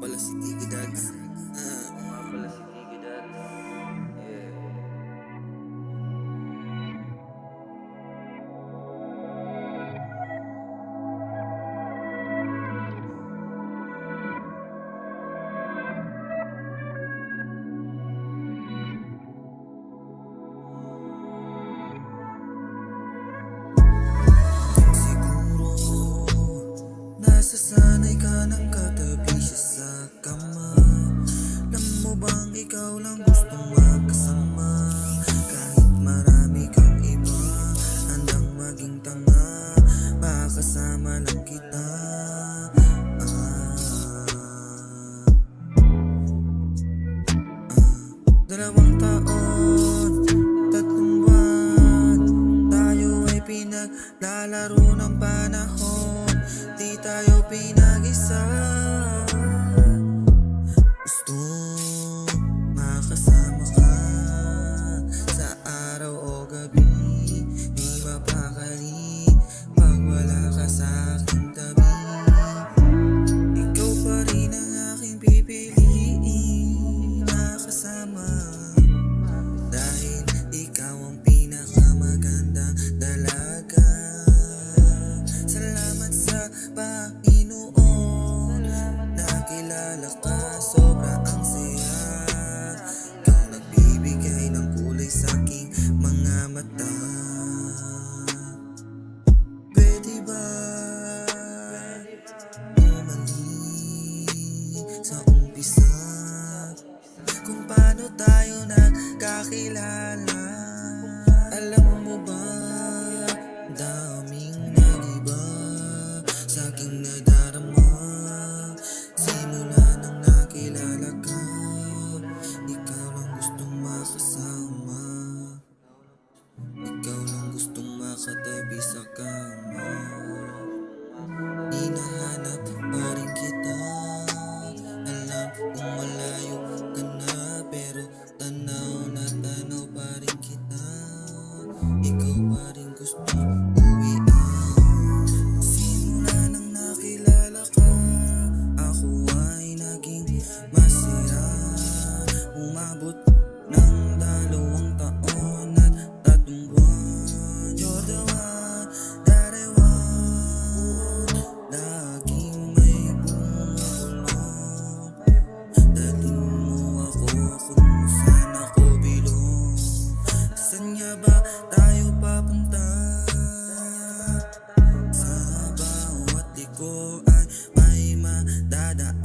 pala si Tiki Dads. Oo nga pala si Tiki Dads. Yeah. Siguro nasasanay ka ng katabi siya sa kama. Alam mo bang ikaw lang gustong magkasama? Kahit marami kang iba, handang maging tanga, makasama lang kita. Dalawang taon, 3 buwan, tayo ay pinaglalaro ng panahon. Di tayo pinag-isa. Gusto makasama ka sa araw o gabi. Di mapakali pag wala ka sa aking tabi. Ikaw pa rin ang aking pipiliin na kasama, dahil ikaw ang pinakamagandang dalaga. Salamat sa Panginoon, nakilala ka, sobra ang saya. Ikaw nagbibigay ng kulay sa aking mga mata. Pwede ba bumalik sa umpisa, kung paano tayo nagkakilala? Alam mo ba, daming nagiba sa aking nadarama. Simula nang nakilala ka, ikaw lang gustong makasama, ikaw lang gustong makatabi sa kama. Hinahanap pa rin kita, alam kong malayo ka na, pero tanaw na tanaw pa rin kita. Ikaw pa rin gustong uwian. Simula nang nakilala ka, ako ay naging masaya. Umabot ng 2 taon at 3 buwan. You're the one that I want. Laging may bumulong. Dalhin mo ako kung saan ako bilong. Saan nga ba tayo papunta? Sa bawat liko ay may madadaan.